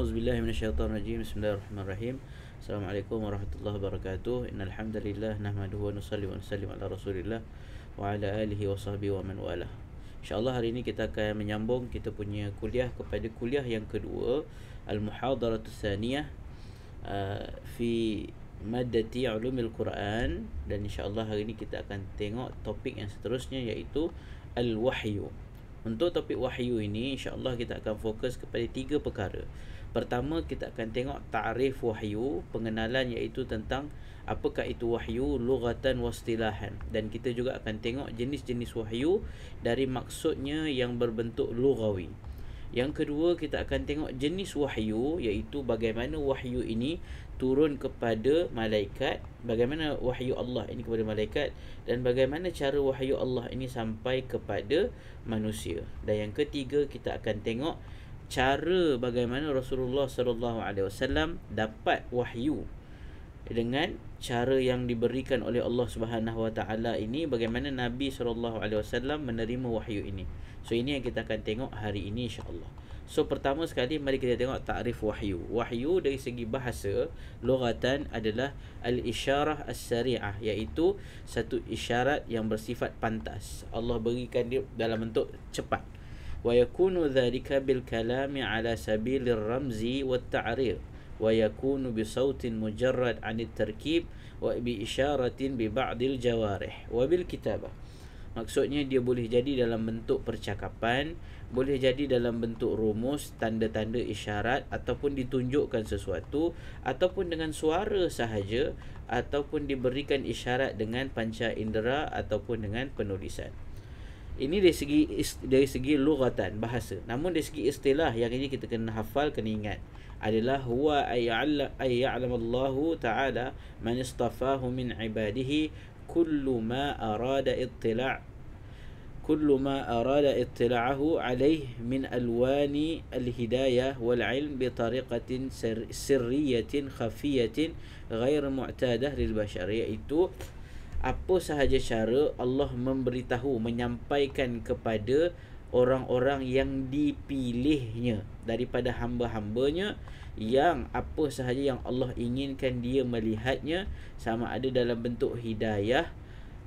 A'udzubillahi minasyaitonirrajim. Bismillahirrahmanirrahim. Assalamualaikum warahmatullahi wabarakatuh. Innal hamdalillah nahmaduhu wa nusalli wa nusallim ala Rasulillah wa ala alihi wa sahbihi wa man walah. InsyaAllah hari ini kita akan menyambung kita punya kuliah kepada kuliah yang kedua, Al-Muhadaratus Tsaniyah fi Maddati Ulumil Quran, dan insyaAllah hari ini kita akan tengok topik yang seterusnya, iaitu Al-Wahyu. Untuk topik wahyu ini, insyaAllah kita akan fokus kepada 3 perkara. Pertama, kita akan tengok ta'rif wahyu, pengenalan, iaitu tentang apakah itu wahyu lughatan wa istilahan. Dan kita juga akan tengok jenis-jenis wahyu dari maksudnya yang berbentuk lughawi. Yang kedua, kita akan tengok jenis wahyu, iaitu bagaimana wahyu ini turun kepada malaikat, bagaimana wahyu Allah ini kepada malaikat, dan bagaimana cara wahyu Allah ini sampai kepada manusia. Dan yang ketiga, kita akan tengok cara bagaimana Rasulullah SAW dapat wahyu dengan cara yang diberikan oleh Allah Subhanahu Wa Taala ini, bagaimana Nabi SAW menerima wahyu ini. So ini yang kita akan tengok hari ini, insya-Allah. So pertama sekali, mari kita tengok takrif wahyu. Wahyu dari segi bahasa lughatan adalah al-isyarah as-sari'ah, iaitu satu isyarat yang bersifat pantas. Allah berikan dia dalam bentuk cepat. Wa yakunu dhalika bil kalami ala sabilir ramzi wat ta'rir, wa yakunu bi sautin mujarrad 'anit tarkib wa bi isyaratin bi ba'dil jawarih wa bil kitabah. Maksudnya dia boleh jadi dalam bentuk percakapan, boleh jadi dalam bentuk rumus, tanda-tanda isyarat, ataupun ditunjukkan sesuatu, ataupun dengan suara sahaja, ataupun diberikan isyarat dengan panca indera, ataupun dengan penulisan. Ini dari segi lughatan, bahasa. Namun dari segi istilah, yang ini kita kena hafal, kena ingat, adalah huwa ayya'lamallahu ta'ala man istafahu min ibadihi kullu ma arada ittila'ahu alaih min alwani al-hidayah wal ilm bi tariqatin sirriyatin khafiyatin ghair mu'tadah lil bashar, iaitu apa sahaja cara Allah memberitahu, menyampaikan kepada orang-orang yang dipilihnya daripada hamba-hambanya, yang apa sahaja yang Allah inginkan dia melihatnya, sama ada dalam bentuk hidayah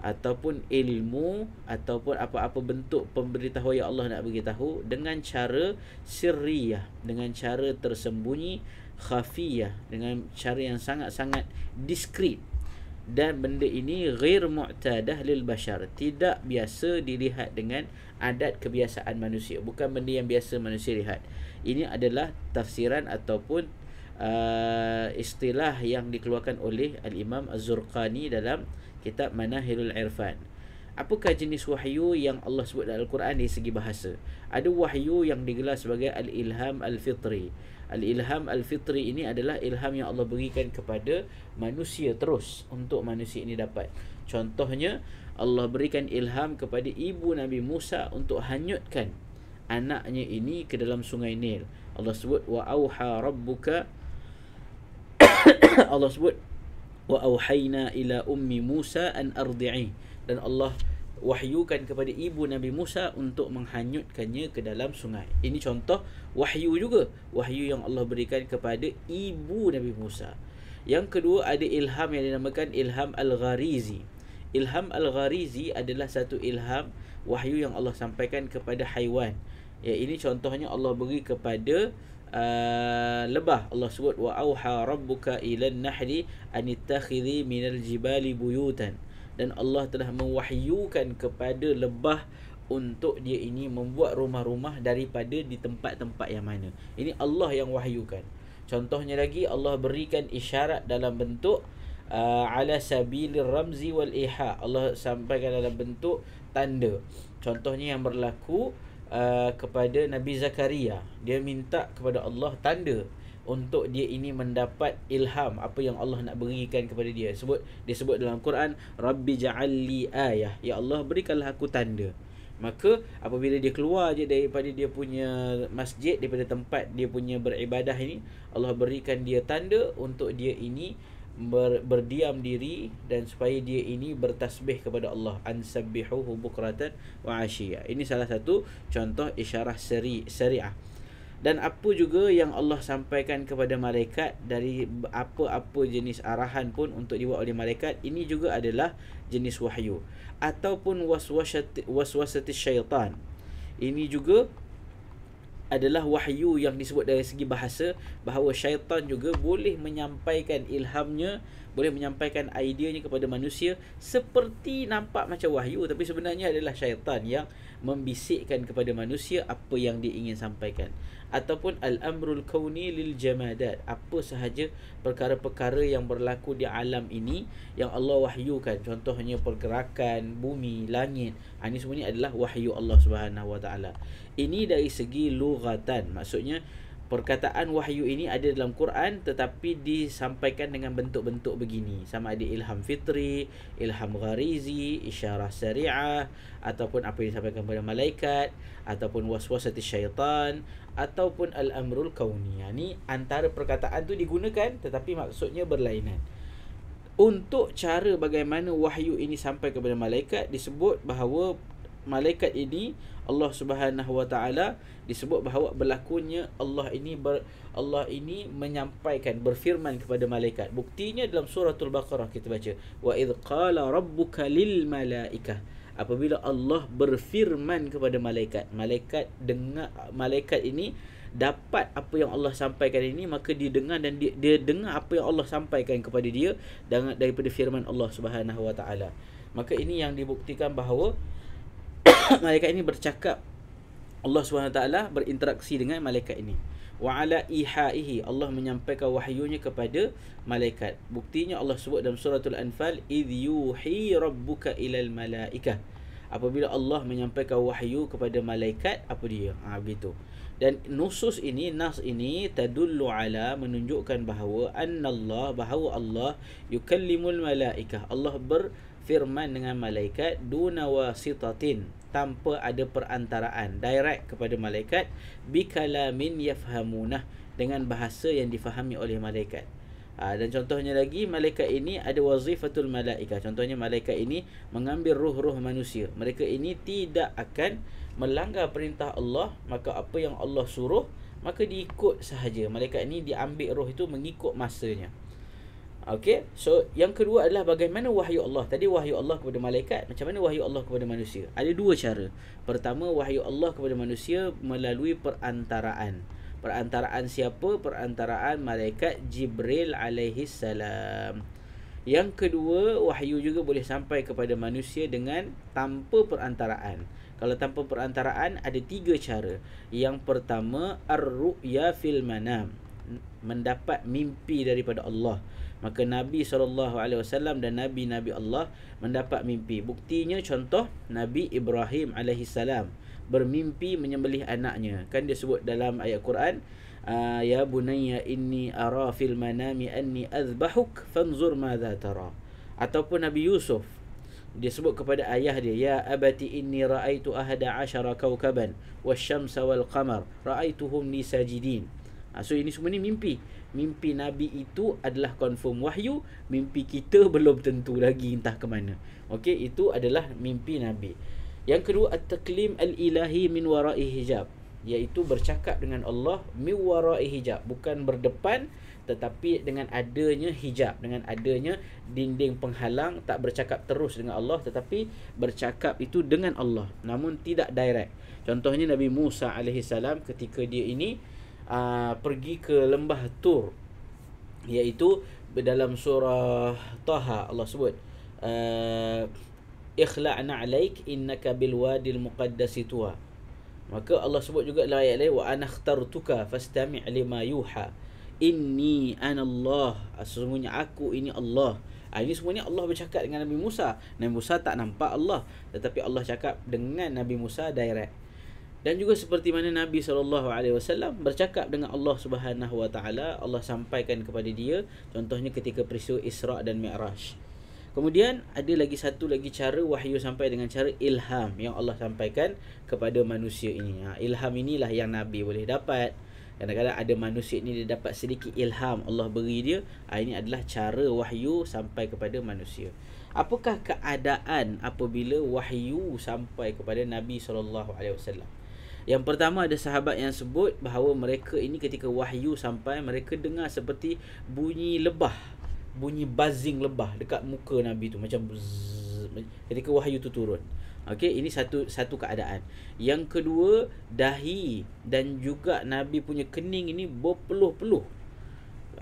ataupun ilmu, ataupun apa-apa bentuk pemberitahuan yang Allah nak beritahu, dengan cara sirriyah, dengan cara tersembunyi, khafiyah, dengan cara yang sangat-sangat diskret. Dan benda ini ghair mu'tadah lil bashar, tidak biasa dilihat dengan adat kebiasaan manusia, bukan benda yang biasa manusia lihat. Ini adalah tafsiran ataupun istilah yang dikeluarkan oleh Al-Imam Az-Zurqani dalam kitab Manahilul Irfan. Apakah jenis wahyu yang Allah sebut dalam Al-Quran dari segi bahasa? Ada wahyu yang digelar sebagai Al-Ilham Al-Fitri. Al-Ilham Al-Fitri ini adalah ilham yang Allah berikan kepada manusia terus, untuk manusia ini dapat. Contohnya, Allah berikan ilham kepada ibu Nabi Musa untuk hanyutkan anaknya ini ke dalam sungai Nil. Allah sebut wa auha rabbuka Allah sebut wa auhayna ila ummi Musa an ardi'i, dan Allah wahyukan kepada ibu Nabi Musa untuk menghanyutkannya ke dalam sungai. Ini contoh wahyu juga, wahyu yang Allah berikan kepada ibu Nabi Musa. Yang kedua, ada ilham yang dinamakan ilham al-gharizi. Ilham al-gharizi adalah satu ilham wahyu yang Allah sampaikan kepada haiwan. Ya, ini contohnya Allah beri kepada lebah. Allah sebut wa auha rabbuka ilan nahli an ittakhidhi minal jibali buyutan, dan Allah telah mewahyukan kepada lebah untuk dia ini membuat rumah-rumah daripada di tempat-tempat yang mana. Ini Allah yang wahyukan. Contohnya lagi, Allah berikan isyarat dalam bentuk ala sabilir ramzi wal iha. Allah sampaikan dalam bentuk tanda. Contohnya yang berlaku kepada Nabi Zakaria, dia minta kepada Allah tanda untuk dia ini mendapat ilham apa yang Allah nak berikan kepada dia. Dia sebut dalam Quran, Rabbi ja'alli ayah, ya Allah berikanlah aku tanda. Maka apabila dia keluar je daripada dia punya masjid, daripada tempat dia punya beribadah ini, Allah berikan dia tanda untuk dia ini berdiam diri, dan supaya dia ini bertasbih kepada Allah, ansabbihuhu bukratan wa ashiya. Ini salah satu contoh isyarah syariah. Dan apa juga yang Allah sampaikan kepada malaikat dari apa-apa jenis arahan pun untuk dibuat oleh malaikat, ini juga adalah jenis wahyu. Ataupun waswasatis syaitan, ini juga adalah wahyu yang disebut dari segi bahasa, bahawa syaitan juga boleh menyampaikan ilhamnya, boleh menyampaikan ideanya kepada manusia, seperti nampak macam wahyu, tapi sebenarnya adalah syaitan yang membisikkan kepada manusia apa yang dia ingin sampaikan. Ataupun al-amrul kauni lil jamadat, apa sahaja perkara-perkara yang berlaku di alam ini yang Allah wahyukan, contohnya pergerakan bumi, langit, ini semuanya adalah wahyu Allah Subhanahu Wa Taala. Ini dari segi lughatan, maksudnya perkataan wahyu ini ada dalam Quran tetapi disampaikan dengan bentuk-bentuk begini, sama ada ilham fitri, ilham gharizi, isyarah syariah, ataupun apa yang disampaikan kepada malaikat, ataupun waswasatis syaitan, ataupun al-amrul kauni. Ini antara perkataan tu digunakan tetapi maksudnya berlainan. Untuk cara bagaimana wahyu ini sampai kepada malaikat, disebut bahawa malaikat ini Allah Subhanahu Wa Taala disebut bahawa berlakunya Allah ini menyampaikan, berfirman kepada malaikat. Buktinya dalam suratul Baqarah kita baca, wa idz qala rabbuka lil malaikah, apabila Allah berfirman kepada malaikat, malaikat ini dapat apa yang Allah sampaikan ini, maka dia dengar dan dia dengar apa yang Allah sampaikan kepada dia daripada firman Allah Subhanahu Wa Taala. Maka ini yang dibuktikan bahawa malaikat ini bercakap, Allah SWT berinteraksi dengan malaikat ini. Wa ala ihaihi, Allah menyampaikan wahyunya kepada malaikat. Buktinya Allah sebut dalam suratul Anfal, idh yuhi rabbuka ilal malaikah, apabila Allah menyampaikan wahyu kepada malaikat, apa dia? Begitu. Dan nusus ini, nas ini tadullu ala, menunjukkan bahawa bahawa Allah yukallimul malaikah, Allah berfirman dengan malaikat duna wasitatin, tanpa ada perantaraan, direct kepada malaikat, bikalamin yafhamunah, dengan bahasa yang difahami oleh malaikat. Dan contohnya lagi, malaikat ini ada wazifatul malaikah. Contohnya malaikat ini mengambil ruh-ruh manusia. Mereka ini tidak akan melanggar perintah Allah, maka apa yang Allah suruh maka diikut sahaja. Malaikat ini diambil roh itu mengikut masanya. Okey, so yang kedua adalah bagaimana wahyu Allah. Tadi wahyu Allah kepada malaikat, macam mana wahyu Allah kepada manusia? Ada dua cara. Pertama, wahyu Allah kepada manusia melalui perantaraan. Perantaraan siapa? Perantaraan malaikat Jibril alaihi salam. Yang kedua, wahyu juga boleh sampai kepada manusia dengan tanpa perantaraan. Kalau tanpa perantaraan ada tiga cara. Yang pertama, ar-ru'ya fil manam, mendapat mimpi daripada Allah. Maka Nabi SAW dan Nabi-Nabi Allah mendapat mimpi. Buktinya contoh Nabi Ibrahim AS bermimpi menyembelih anaknya. Kan dia sebut dalam ayat Quran, ya bunayya inni ara fil manami anni azbahuk fanzur madza tara. Ataupun Nabi Yusuf, dia sebut kepada ayah dia, ya abati inni ra'aitu ahada ashara kawkaban wasyamsa wal qamar ra'aituhum li sajidin. So ini semua ni mimpi. Mimpi Nabi itu adalah confirm wahyu. Mimpi kita belum tentu lagi entah ke mana. Okey, itu adalah mimpi Nabi. Yang kedua, at-taklim al-ilahi min wara'i hijab, iaitu bercakap dengan Allah min wara'i hijab, bukan berdepan tetapi dengan adanya hijab, dengan adanya dinding penghalang. Tak bercakap terus dengan Allah tetapi bercakap itu dengan Allah, namun tidak direct. Contohnya Nabi Musa AS ketika dia ini pergi ke lembah Tur, iaitu dalam surah Taha Allah sebut ikhla'na alaik innaka bil wadil muqaddasi tuwa. Maka Allah sebut juga dalam ayat lain, wa ana akhtartuka fastami' lima yuha inni anallah, sesungguhnya aku ini Allah. Ini semuanya Allah bercakap dengan Nabi Musa. Nabi Musa tak nampak Allah, tetapi Allah cakap dengan Nabi Musa direct. Dan juga seperti mana Nabi SAW bercakap dengan Allah Subhanahu Wa Taala, Allah sampaikan kepada dia, contohnya ketika peristiwa Isra' dan Mi'raj. Kemudian ada lagi satu lagi cara wahyu sampai dengan cara ilham yang Allah sampaikan kepada manusia ini. Ilham inilah yang Nabi boleh dapat. Kadang-kadang ada manusia ini dia dapat sedikit ilham Allah beri dia. Ini adalah cara wahyu sampai kepada manusia. Apakah keadaan apabila wahyu sampai kepada Nabi SAW? Yang pertama, ada sahabat yang sebut bahawa mereka ini ketika wahyu sampai, mereka dengar seperti bunyi lebah, bunyi buzzing lebah dekat muka Nabi tu, macam bzzz, ketika wahyu tu turun. Okey, ini satu keadaan. Yang kedua, dahi dan juga Nabi punya kening ini berpeluh-peluh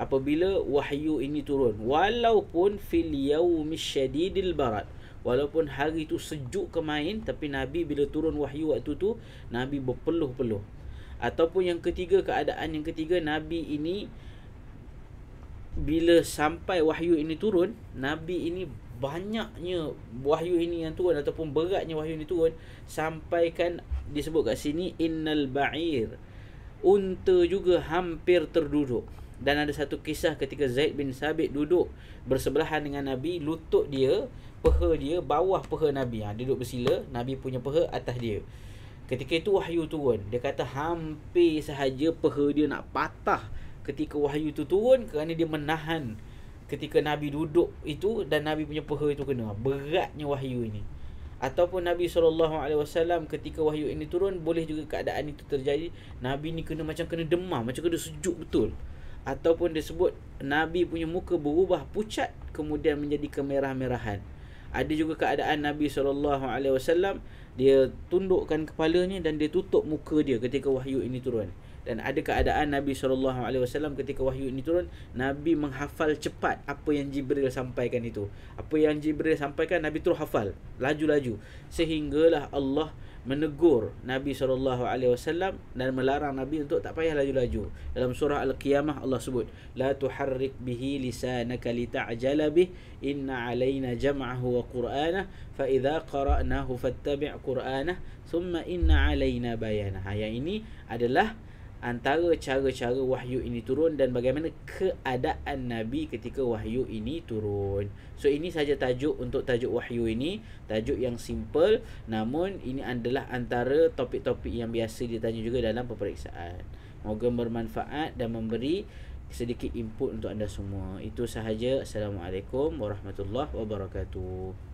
apabila wahyu ini turun, walaupun fil yaumish syadidil barat, walaupun hari tu sejuk kemain, tapi Nabi bila turun wahyu waktu tu, Nabi berpeluh-peluh. Ataupun yang ketiga, keadaan yang ketiga, Nabi ini bila sampai wahyu ini turun, Nabi ini banyaknya wahyu ini yang turun ataupun beratnya wahyu ini turun, sampaikan disebut kat sini innal ba'ir, unta juga hampir terduduk. Dan ada satu kisah ketika Zaid bin Sabit duduk bersebelahan dengan Nabi, lutut dia, peha dia bawah peha Nabi, duduk bersila, Nabi punya peha atas dia. Ketika itu wahyu turun, dia kata hampir sahaja peha dia nak patah ketika wahyu itu turun, kerana dia menahan ketika Nabi duduk itu dan Nabi punya peha itu kena. Beratnya wahyu ini. Ataupun Nabi SAW ketika wahyu ini turun, boleh juga keadaan itu terjadi, Nabi ni kena macam kena demam, macam kena sejuk betul. Ataupun disebut Nabi punya muka berubah pucat kemudian menjadi kemerah-merahan. Ada juga keadaan Nabi SAW, dia tundukkan kepalanya dan dia tutup muka dia ketika wahyu ini turun. Dan ada keadaan Nabi SAW ketika wahyu ini turun, Nabi menghafal cepat apa yang Jibril sampaikan itu. Apa yang Jibril sampaikan, Nabi terus hafal laju-laju, sehinggalah Allah menegur Nabi SAW dan melarang Nabi untuk tak payah laju-laju. Dalam surah Al-Qiyamah Allah sebut, la tuharrik bihi lisanaka lita'jala bih, inna alaina jam'ahu wa qur'anah, fa idza qara'nahu fattabi' qur'anah, thumma inna alaina bayanah. Yang ini adalah antara cara-cara wahyu ini turun dan bagaimana keadaan Nabi ketika wahyu ini turun. So ini saja tajuk untuk tajuk wahyu ini, tajuk yang simple, namun ini adalah antara topik-topik yang biasa ditanya juga dalam peperiksaan. Moga bermanfaat dan memberi sedikit input untuk anda semua. Itu sahaja. Assalamualaikum warahmatullahi wabarakatuh.